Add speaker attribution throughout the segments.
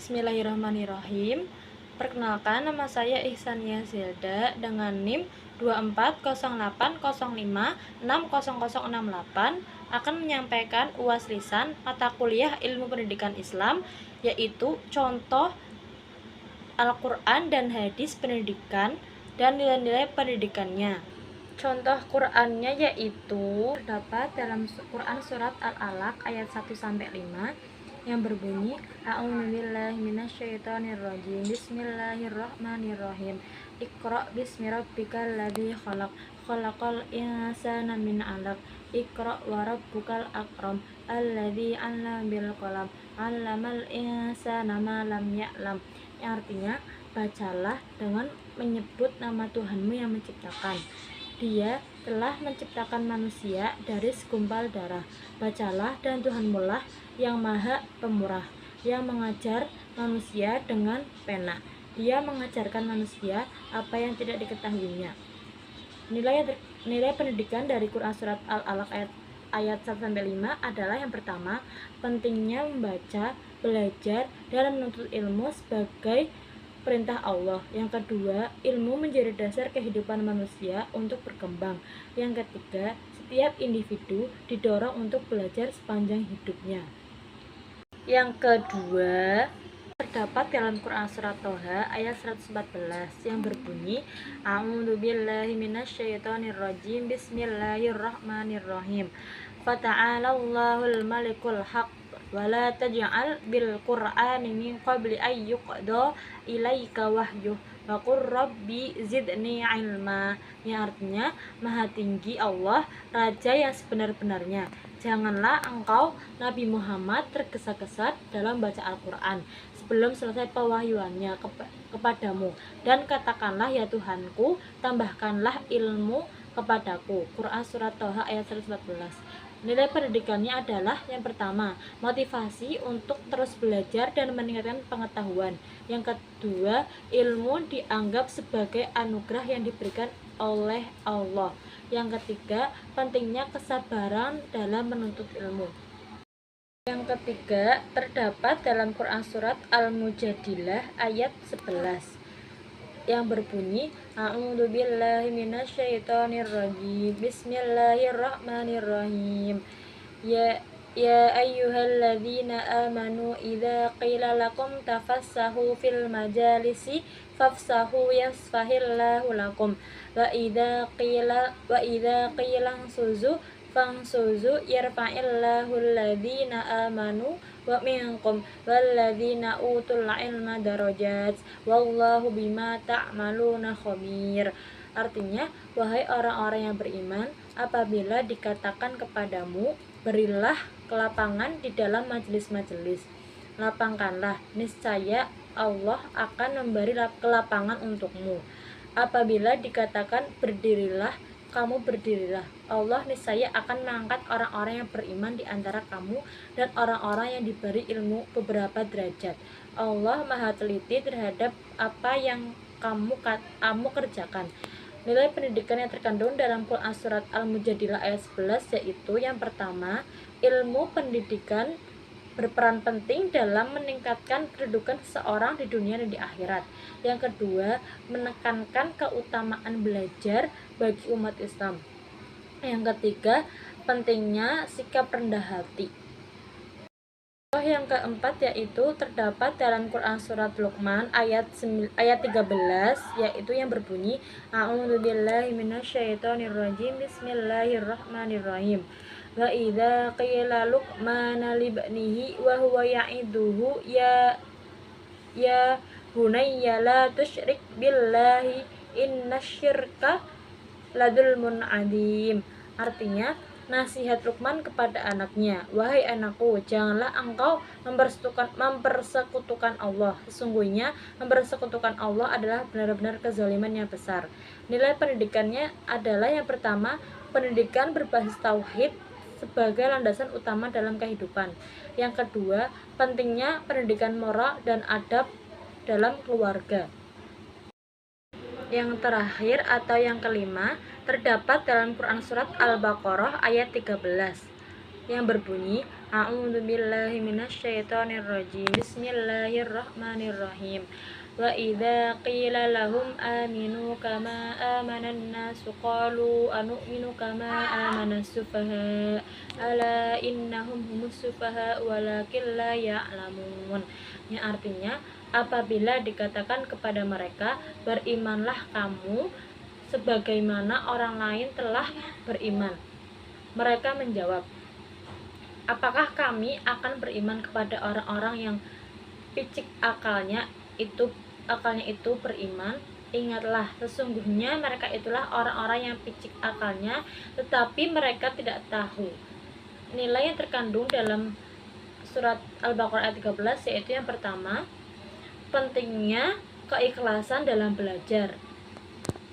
Speaker 1: Bismillahirrahmanirrahim. Perkenalkan, nama saya Ihsania Zelda dengan NIM 240805600068 akan menyampaikan UAS lisan mata kuliah Ilmu Pendidikan Islam, yaitu contoh Al-Quran dan hadis pendidikan dan nilai-nilai pendidikannya. Contoh Qurannya yaitu terdapat dalam Quran surat Al-Alaq ayat 1-5 yang berbunyi A'udzubillahi minasyaitonirrajim. Bismillahirrahmanirrahim. Iqra bismi rabbikal ladzi khalaq. Khalaqal insana min 'alaq. Iqra wa rabbukal akram. Alladzi 'allama bil qalam. 'Allamal insana ma lam ya'lam. Yang artinya, bacalah dengan menyebut nama Tuhanmu yang menciptakan. Dia telah menciptakan manusia dari segumpal darah. Bacalah, dan Tuhanmu lah yang maha pemurah, yang mengajar manusia dengan pena. Dia mengajarkan manusia apa yang tidak diketahuinya. Nilai pendidikan dari Quran surat Al-Alaq ayat 1-5 adalah yang pertama, pentingnya membaca, belajar, dan menuntut ilmu sebagai perintah Allah. Yang kedua, ilmu menjadi dasar kehidupan manusia untuk berkembang. Yang ketiga, setiap individu didorong untuk belajar sepanjang hidupnya. Yang kedua, terdapat dalam Quran surat Toha ayat 114 yang berbunyi A'udzubillahi minasyaitonirrajim. Bismillahirrahmanirrahim. Fata'alallahul malikul haq wala taj'al bil qur'ani min qabli ay yuqda ilaika wahyuh wa qur rabbi zidni ilma. Yang artinya, maha tinggi Allah, raja yang sebenar-benarnya. Janganlah engkau Nabi Muhammad tergesa-gesa dalam baca Al-Quran sebelum selesai pewahyuannya kepadamu, dan katakanlah, ya Tuhanku, tambahkanlah ilmu kepadaku. Quran surat Toha ayat 114. Nilai pendidikannya adalah yang pertama, motivasi untuk terus belajar dan meningkatkan pengetahuan. Yang kedua, ilmu dianggap sebagai anugerah yang diberikan oleh Allah. Yang ketiga, pentingnya kesabaran dalam menuntut ilmu. Yang ketiga, terdapat dalam Quran surat Al-Mujadilah ayat 11 yang berbunyi A'udzubillahi minasyaitonirrajim. Bismillahirrahmanirrahim. Ya ayyuhalladzina amanu idza qila lakum tafassahu fil majalisi fafsahu yasfahillahu lakum wa idza qila suzu fangsuzu yarfa'illahu alladzina amanu wa minkum walladzina utul ilma darajat wallahu bima ta'maluna khabir. Artinya, wahai orang-orang yang beriman, apabila dikatakan kepadamu, berilah kelapangan di dalam majelis-majelis, lapangkanlah, niscaya Allah akan memberi kelapangan untukmu. Apabila dikatakan berdirilah, kamu berdirilah. Allah niscaya akan mengangkat orang-orang yang beriman di antara kamu dan orang-orang yang diberi ilmu beberapa derajat. Allah maha teliti terhadap apa yang kamu kerjakan. Nilai pendidikan yang terkandung dalam Quran surat Al-Mujadilah ayat 11 yaitu yang pertama, ilmu pendidikan berperan penting dalam meningkatkan kedudukan seseorang di dunia dan di akhirat. Yang kedua, menekankan keutamaan belajar bagi umat Islam. Yang ketiga, pentingnya sikap rendah hati. Yang keempat yaitu terdapat dalam Quran surat Luqman ayat 13 yaitu yang berbunyi A'udzubillahi minasyaitonirrajim. Bismillahirrahmanirrahim. Wa idza qila luqmana libnihi wa huwa ya'iduhu ya bunayya la tusyrik billahi innasyirka ladulmun adzim. Artinya, nasihat Luqman kepada anaknya, wahai anakku, janganlah engkau mempersekutukan Allah. Sesungguhnya mempersekutukan Allah adalah benar-benar kezaliman yang besar. Nilai pendidikannya adalah yang pertama, pendidikan berbasis tauhid sebagai landasan utama dalam kehidupan. Yang kedua, pentingnya pendidikan moral dan adab dalam keluarga. Yang terakhir atau yang kelima, terdapat dalam Quran surat Al-Baqarah ayat 13 yang berbunyi A'udzu billahi minasyaitonir rajim. Bismillahirrahmanirrahim. Wa idza qila lahum aminu kama amanan nasu qalu anu'minu kama amanas sufaha ala innahum humus sufaha walakin la ya'lamun. Yang artinya, apabila dikatakan kepada mereka, berimanlah kamu sebagaimana orang lain telah beriman. Mereka menjawab, apakah kami akan beriman kepada orang-orang yang picik akalnya itu beriman? Ingatlah, sesungguhnya mereka itulah orang-orang yang picik akalnya, tetapi mereka tidak tahu. Nilai yang terkandung dalam surat Al-Baqarah ayat 13 yaitu yang pertama, pentingnya keikhlasan dalam belajar.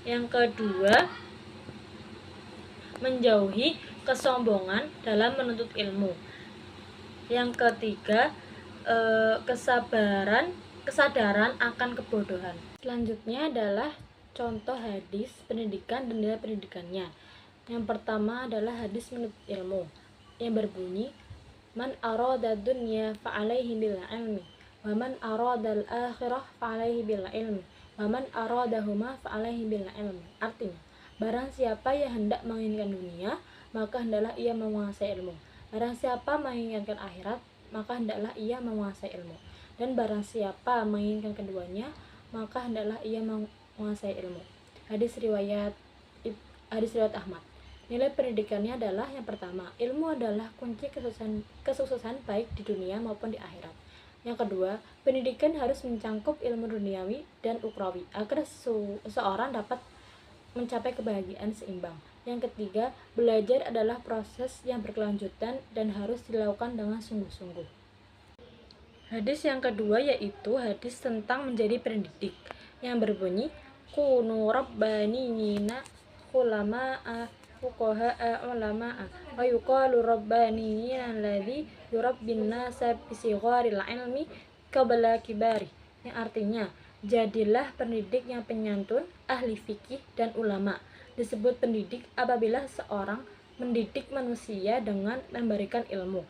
Speaker 1: Yang kedua, menjauhi kesombongan dalam menuntut ilmu. Yang ketiga, kesadaran akan kebodohan. Selanjutnya adalah contoh hadis pendidikan dan nilai pendidikannya. Yang pertama adalah hadis menuntut ilmu yang berbunyi, man arada dunya fa'alaihi bil ilmi wa man arada al akhirah fa'alaihi bil ilmi wa man aradahuma fa'alaihi bil ilmi. Artinya, barang siapa yang hendak menginginkan dunia, maka hendaklah ia menguasai ilmu. Barang siapa menginginkan akhirat, maka hendaklah ia menguasai ilmu. Dan barang siapa menginginkan keduanya, maka hendaklah ia menguasai ilmu. Hadis riwayat Ahmad. Nilai pendidikannya adalah yang pertama, ilmu adalah kunci kesuksesan baik di dunia maupun di akhirat. Yang kedua, pendidikan harus mencangkup ilmu duniawi dan ukhrawi agar seseorang dapat mencapai kebahagiaan seimbang. Yang ketiga, belajar adalah proses yang berkelanjutan dan harus dilakukan dengan sungguh-sungguh. Hadis yang kedua yaitu hadis tentang menjadi pendidik yang berbunyi, kunu rabbaniyina khulama'a fuqaha'a ulama'a wa yuqalu rabbaniyina alladhi yurabbin nasa bisigharil ilmi qabla kibari. Yang artinya, jadilah pendidik yang penyantun, ahli fikih dan ulama. Disebut pendidik apabila seorang mendidik manusia dengan memberikan ilmu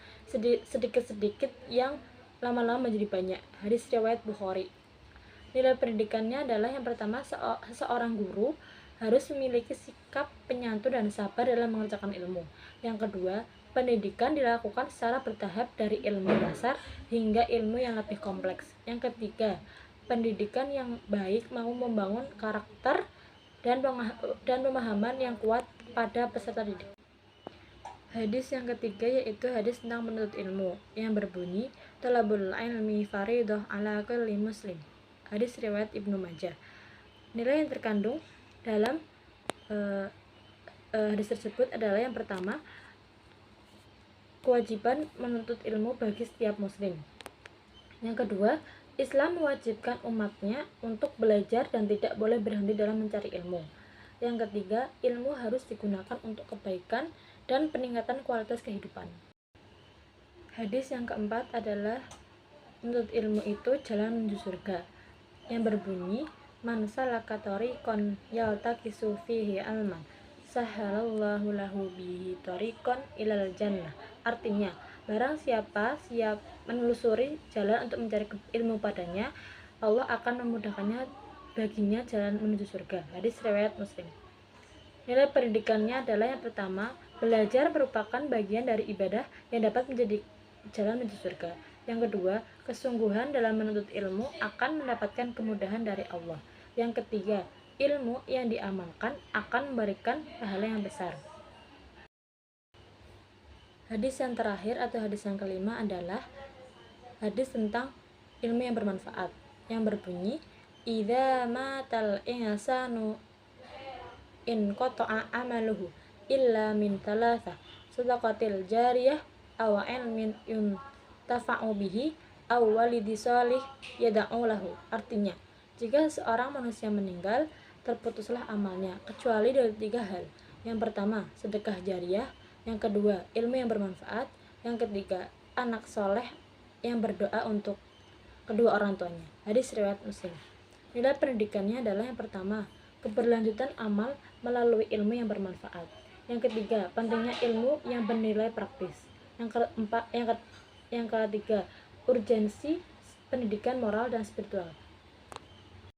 Speaker 1: sedikit-sedikit yang lama-lama menjadi banyak. Hadis riwayat Bukhari. Nilai pendidikannya adalah yang pertama, seorang guru harus memiliki sikap penyantun dan sabar dalam mengerjakan ilmu. Yang kedua, pendidikan dilakukan secara bertahap dari ilmu dasar hingga ilmu yang lebih kompleks. Yang ketiga, pendidikan yang baik mau membangun karakter dan pemahaman yang kuat pada peserta didik. Hadis yang ketiga yaitu hadis tentang menuntut ilmu yang berbunyi, talabul ilmi faridah ala kulli muslim. Hadis riwayat Ibnu Majah. Nilai yang terkandung dalam hadis tersebut adalah yang pertama, kewajiban menuntut ilmu bagi setiap muslim. Yang kedua, Islam mewajibkan umatnya untuk belajar dan tidak boleh berhenti dalam mencari ilmu. Yang ketiga, ilmu harus digunakan untuk kebaikan dan peningkatan kualitas kehidupan. Hadis yang keempat adalah menuntut ilmu itu jalan menuju surga yang berbunyi, man salaka tariqan yaltaqisu fihi alman sahalallahu lahu bihi tariqan ilal jannah. Artinya, barang siapa siap menelusuri jalan untuk mencari ilmu padanya, Allah akan memudahkannya baginya jalan menuju surga. Hadis riwayat Muslim. Nilai pendidikannya adalah yang pertama, belajar merupakan bagian dari ibadah yang dapat menjadi jalan menuju surga. Yang kedua, kesungguhan dalam menuntut ilmu akan mendapatkan kemudahan dari Allah. Yang ketiga, ilmu yang diamalkan akan memberikan pahala yang besar. Hadis yang terakhir atau hadis yang kelima adalah hadis tentang ilmu yang bermanfaat yang berbunyi, idza matal insanu in qata'a amaluhu illa min thalatha sadaqatil jariyah aw ilmin yuntafa'u bihi aw walidi shalih yad'u lahu. Artinya, jika seorang manusia meninggal, terputuslah amalnya kecuali dari 3 hal. Yang pertama, sedekah jariyah. Yang kedua, ilmu yang bermanfaat. Yang ketiga, anak soleh yang berdoa untuk kedua orang tuanya. Hadis riwayat Muslim. Nilai pendidikannya adalah yang pertama, keberlanjutan amal melalui ilmu yang bermanfaat. Yang ketiga, pentingnya ilmu yang bernilai praktis. Yang keempat, yang ketiga, urgensi pendidikan moral dan spiritual.